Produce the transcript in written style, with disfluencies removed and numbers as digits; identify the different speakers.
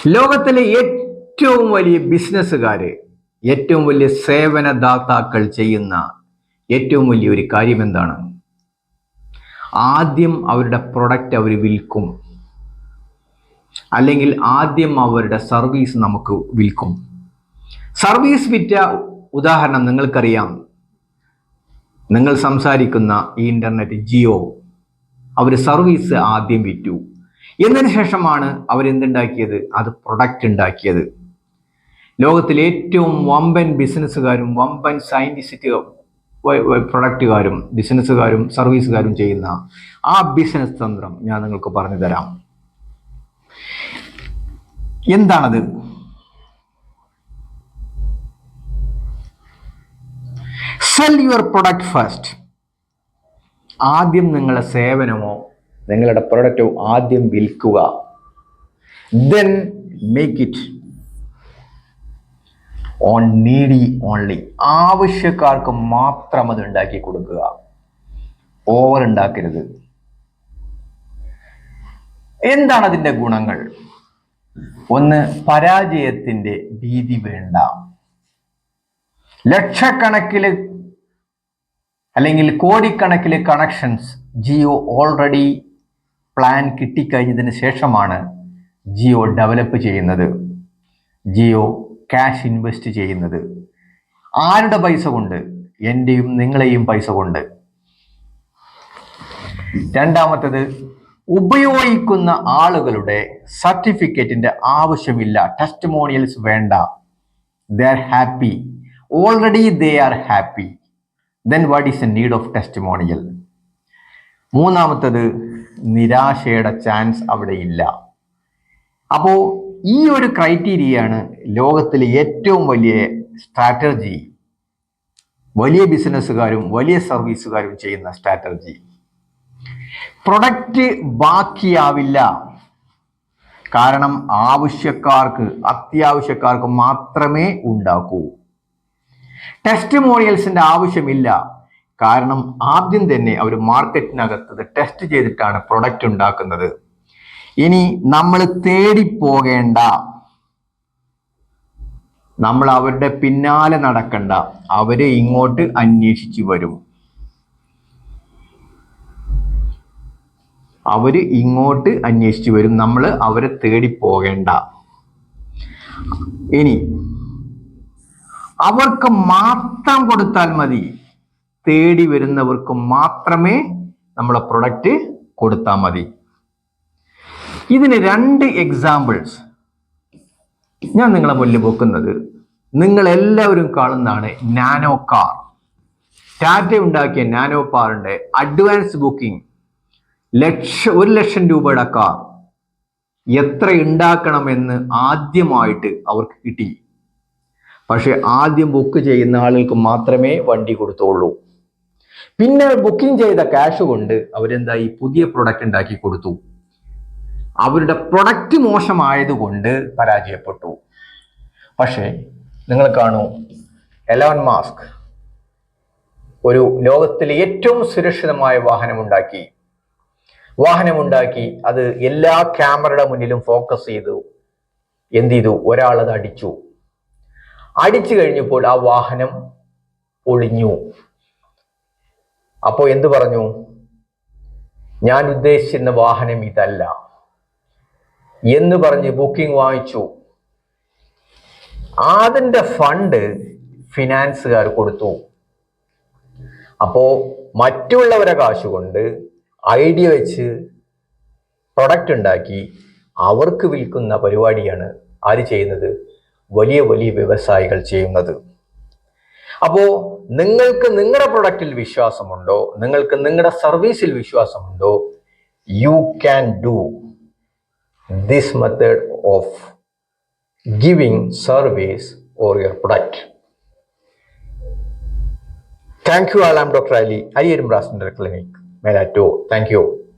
Speaker 1: ലോകത്തിലെ ഏറ്റവും വലിയ ബിസിനസ്സുകാര്, ഏറ്റവും വലിയ സേവനദാതാക്കൾ ചെയ്യുന്ന ഏറ്റവും വലിയൊരു കാര്യം എന്താണ്? ആദ്യം അവരുടെ പ്രൊഡക്റ്റ് അവർ വിൽക്കും, അല്ലെങ്കിൽ ആദ്യം അവരുടെ സർവീസ് നമുക്ക് വിൽക്കും. സർവീസ് വിറ്റ ഉദാഹരണം നിങ്ങൾക്കറിയാം. നിങ്ങൾ സംസാരിക്കുന്ന ഈ ഇന്റർനെറ്റ് ജിയോ, അവർ സർവീസ് ആദ്യം വിറ്റു. എന്നതിന് ശേഷമാണ് അവരെന്തുണ്ടാക്കിയത്? അത് പ്രൊഡക്റ്റ് ഉണ്ടാക്കിയത്. ലോകത്തിലെ ഏറ്റവും വമ്പൻ ബിസിനസ്സുകാരും വമ്പൻ സയന്റിസ്റ്റ് പ്രൊഡക്റ്റുകാരും ബിസിനസ്സുകാരും സർവീസുകാരും ചെയ്യുന്ന ആ ബിസിനസ് തന്ത്രം ഞാൻ നിങ്ങൾക്ക് പറഞ്ഞു തരാം. എന്താണത്? Cell your product first. ആദ്യം നിങ്ങളുടെ സേവനമോ നിങ്ങളുടെ പ്രൊഡക്റ്റോ ആദ്യം വിൽക്കുക. Then make it on needy only. ആവശ്യക്കാർക്ക് മാത്രം അത് ഉണ്ടാക്കി കൊടുക്കുക, ഓവർ ഉണ്ടാക്കരുത്. എന്താണ് അതിൻ്റെ ഗുണങ്ങൾ? ഒന്ന്, പരാജയത്തിന്റെ ഭീതി വേണ്ട. ലക്ഷക്കണക്കില് അല്ലെങ്കിൽ കോടിക്കണക്കില് കണക്ഷൻസ് ജിയോ ഓൾറെഡി പ്ലാൻ കിട്ടിക്കഴിഞ്ഞതിന് ശേഷമാണ് ജിയോ ഡെവലപ്പ് ചെയ്യുന്നത്, ജിയോ ക്യാഷ് ഇൻവെസ്റ്റ് ചെയ്യുന്നത്. ആരുടെ പൈസ കൊണ്ട്? എൻ്റെയും നിങ്ങളെയും പൈസ കൊണ്ട്. രണ്ടാമത്തേത്, ഉപയോഗിക്കുന്ന ആളുകളുടെ സർട്ടിഫിക്കറ്റിന്റെ ആവശ്യമില്ല, ടെസ്റ്റിമോണിയൽസ് വേണ്ട. They are happy, already they are happy. Then what is A need of testimonial? മൂന്നാമത്തത്, നിരാശയുടെ ചാൻസ് അവിടെ ഇല്ല. അപ്പോൾ ഈ ഒരു ക്രൈറ്റീരിയയാണ് ലോകത്തിലെ ഏറ്റവും വലിയ സ്ട്രാറ്റജി, വലിയ ബിസിനസ്സുകാരും വലിയ സർവീസുകാരും ചെയ്യുന്ന സ്ട്രാറ്റജി. പ്രൊഡക്റ്റ് ബാക്കിയാവില്ല, കാരണം ആവശ്യക്കാർക്ക്, അത്യാവശ്യക്കാർക്ക് മാത്രമേ ഉണ്ടാക്കൂ. ടെസ്റ്റിമോണിയൽസിന്റെ ആവശ്യമില്ല, കാരണം ആദ്യം തന്നെ അവർ മാർക്കറ്റിനകത്ത് ടെസ്റ്റ് ചെയ്തിട്ടാണ് പ്രൊഡക്റ്റ് ഉണ്ടാക്കുന്നത്. ഇനി നമ്മൾ തേടിപ്പോകേണ്ട, നമ്മൾ അവരുടെ പിന്നാലെ നടക്കണ്ട, അവരെ ഇങ്ങോട്ട് അന്വേഷിച്ചു വരും. അവര് ഇങ്ങോട്ട് അന്വേഷിച്ചു വരും, നമ്മൾ അവരെ തേടിപ്പോകേണ്ട. ഇനി അവർക്ക് മാത്രം കൊടുത്താൽ മതി, തേടി വരുന്നവർക്ക് മാത്രമേ നമ്മളെ പ്രൊഡക്റ്റ് കൊടുത്താൽ മതി. ഇതിന് രണ്ട് എക്സാമ്പിൾസ് ഞാൻ നിങ്ങളെ മുന്നിൽ വെക്കുന്നത്. നിങ്ങൾ എല്ലാവരും കാണുന്നതാണ് നാനോ കാർ. ടാറ്റ ഉണ്ടാക്കിയ നാനോ കാറിന്റെ അഡ്വാൻസ് ബുക്കിംഗ് 1,00,000 രൂപയുടെ കാർ എത്ര ഉണ്ടാക്കണമെന്ന് ആദ്യമായിട്ട് അവർക്ക് കിട്ടി. പക്ഷെ ആദ്യം ബുക്ക് ചെയ്യുന്ന ആളുകൾക്ക് മാത്രമേ വണ്ടി കൊടുത്തുള്ളൂ. പിന്നെ ബുക്കിംഗ് ചെയ്ത ക്യാഷ് കൊണ്ട് അവരെന്തായി? പുതിയ പ്രൊഡക്റ്റ് ഉണ്ടാക്കി കൊടുത്തു. അവരുടെ പ്രൊഡക്റ്റ് മോശമായതുകൊണ്ട് പരാജയപ്പെട്ടു. പക്ഷേ നിങ്ങൾ കാണൂ, എലോൺ മസ്ക് ഒരു ലോകത്തിലെ ഏറ്റവും സുരക്ഷിതമായ വാഹനമുണ്ടാക്കി. അത് എല്ലാ ക്യാമറയുടെ മുന്നിലും ഫോക്കസ് ചെയ്തു. എന്ത് ചെയ്തു? ഒരാളത് അടിച്ചു കഴിഞ്ഞപ്പോൾ ആ വാഹനം ഒളിഞ്ഞു. അപ്പോൾ എന്തു പറഞ്ഞു? ഞാൻ ഉദ്ദേശിച്ചിരുന്ന വാഹനം ഇതല്ല എന്ന് പറഞ്ഞ് ബുക്കിംഗ് വാങ്ങിച്ചു. അതിന്റെ ഫണ്ട് ഫിനാൻസുകാർ കൊടുത്തു. അപ്പോ മറ്റുള്ളവരെ കാശുകൊണ്ട് ഐഡിയ വെച്ച് പ്രൊഡക്റ്റ് ഉണ്ടാക്കി അവർക്ക് വിൽക്കുന്ന പരിപാടിയാണ് ആര് ചെയ്യുന്നത്? വലിയ വലിയ വ്യവസായികൾ ചെയ്യുന്നത്. അപ്പോ നിങ്ങൾക്ക് നിങ്ങളുടെ പ്രൊഡക്റ്റിൽ വിശ്വാസമുണ്ടോ, നിങ്ങൾക്ക് നിങ്ങളുടെ സർവീസിൽ വിശ്വാസമുണ്ടോ, you can do this method of giving service or your product. Thank you all. I'm Dr. Ali, Ariyurum Brass Dental Clinic, Melato. Thank you.